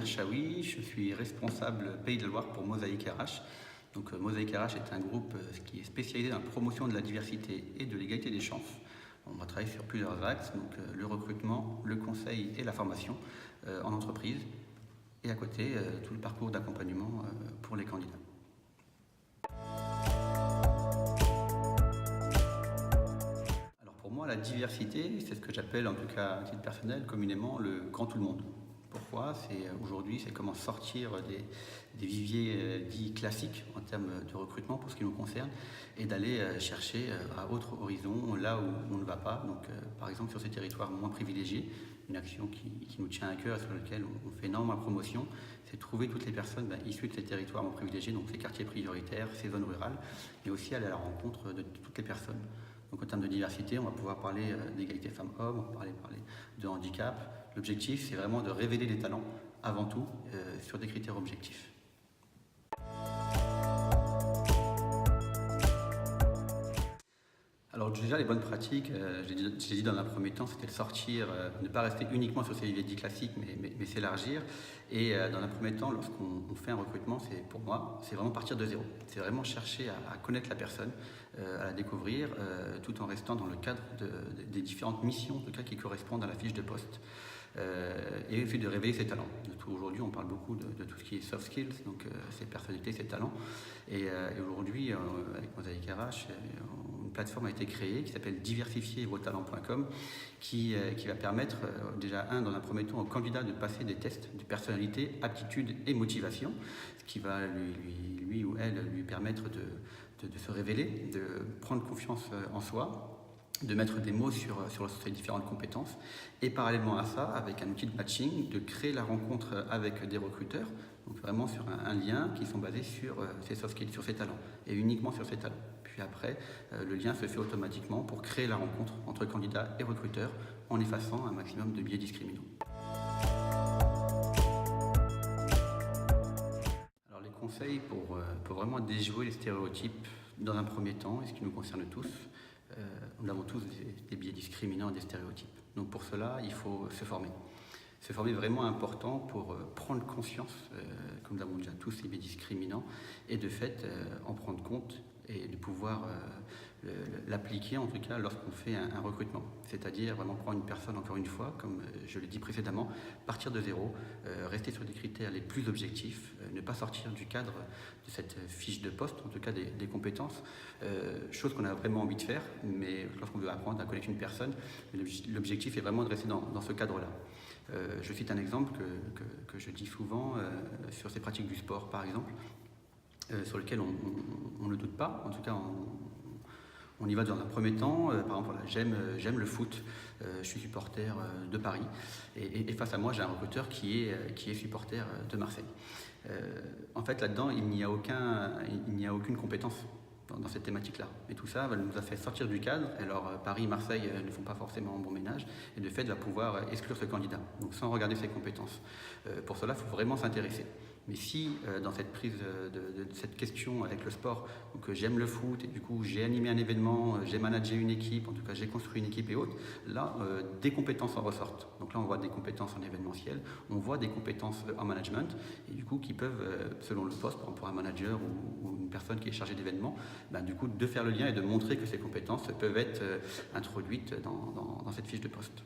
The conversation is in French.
Amir Chaoui, je suis responsable Pays de la Loire pour Mosaïque RH. Donc Mosaïque RH est un groupe qui est spécialisé dans la promotion de la diversité et de l'égalité des chances. On va travailler sur plusieurs axes, donc le recrutement, le conseil et la formation en entreprise. Et à côté, tout le parcours d'accompagnement pour les candidats. Alors pour moi, la diversité, c'est ce que j'appelle, en tout cas à titre personnel, communément le grand tout le monde. Pourquoi? Aujourd'hui, c'est comment sortir des viviers dits classiques en termes de recrutement pour ce qui nous concerne et d'aller chercher à autre horizon, là où on ne va pas. Donc, par exemple, sur ces territoires moins privilégiés, une action qui nous tient à cœur et sur laquelle on fait énormément de promotion, c'est trouver toutes les personnes issues de ces territoires moins privilégiés, donc ces quartiers prioritaires, ces zones rurales, mais aussi aller à la rencontre de toutes les personnes. Donc en termes de diversité, on va pouvoir parler d'égalité femmes-hommes, on va parler de handicap. L'objectif, c'est vraiment de révéler les talents avant tout sur des critères objectifs. Alors déjà, les bonnes pratiques, j'ai dit dans un premier temps, c'était de sortir, ne pas rester uniquement sur ces viviers dits classiques, mais s'élargir. Et dans un premier temps, lorsqu'on fait un recrutement, pour moi, c'est vraiment partir de zéro. C'est vraiment chercher à connaître la personne, à la découvrir, tout en restant dans le cadre des différentes missions, en tout cas, qui correspondent à la fiche de poste. Et puis de révéler ses talents. Aujourd'hui, on parle beaucoup de tout ce qui est soft skills, donc ses personnalités, ses talents. Et aujourd'hui, avec Mosaïque RH, une plateforme a été créée qui s'appelle diversifiervostalents.com qui va permettre déjà dans un premier temps au candidat de passer des tests de personnalité, aptitude et motivation, ce qui va lui ou elle lui permettre de se révéler, de prendre confiance en soi, de mettre des mots sur ces différentes compétences et parallèlement à ça, avec un outil de matching, de créer la rencontre avec des recruteurs, donc vraiment sur un lien qui sont basés sur ces soft skills, sur ces talents et uniquement sur ces talents. Puis après, le lien se fait automatiquement pour créer la rencontre entre candidats et recruteurs en effaçant un maximum de biais discriminants. Alors les conseils pour vraiment déjouer les stéréotypes dans un premier temps, et ce qui nous concerne tous, nous avons tous des biais discriminants et des stéréotypes. Donc pour cela, il faut se former. Se former est vraiment important pour prendre conscience que nous avons déjà tous ces biais discriminants et de fait en prendre compte et de pouvoir l'appliquer en tout cas lorsqu'on fait un recrutement. C'est-à-dire vraiment prendre une personne, encore une fois, comme je l'ai dit précédemment, partir de zéro, rester sur des critères les plus objectifs, ne pas sortir du cadre de cette fiche de poste, en tout cas des compétences, chose qu'on a vraiment envie de faire, mais lorsqu'on veut apprendre à connaître une personne, l'objectif est vraiment de rester dans ce cadre-là. Je cite un exemple que je dis souvent sur ces pratiques du sport, par exemple, sur lequel on ne doute pas. En tout cas, on y va dans un premier temps. Par exemple, voilà, j'aime le foot, je suis supporter de Paris, et face à moi, j'ai un recruteur qui est supporter de Marseille. En fait, là-dedans, il n'y a aucune compétence dans cette thématique-là. Et tout ça nous a fait sortir du cadre. Alors Paris, Marseille ne font pas forcément bon ménage et de fait va pouvoir exclure ce candidat, donc sans regarder ses compétences. Pour cela, il faut vraiment s'intéresser. Mais si dans cette prise de cette question avec le sport, donc j'aime le foot et du coup j'ai animé un événement, j'ai managé une équipe, en tout cas j'ai construit une équipe et autres, là des compétences en ressortent. Donc là on voit des compétences en événementiel, on voit des compétences en management et du coup qui peuvent, selon le poste, par exemple pour un manager ou une personne qui est chargée d'événements, du coup de faire le lien et de montrer que ces compétences peuvent être introduites dans cette fiche de poste.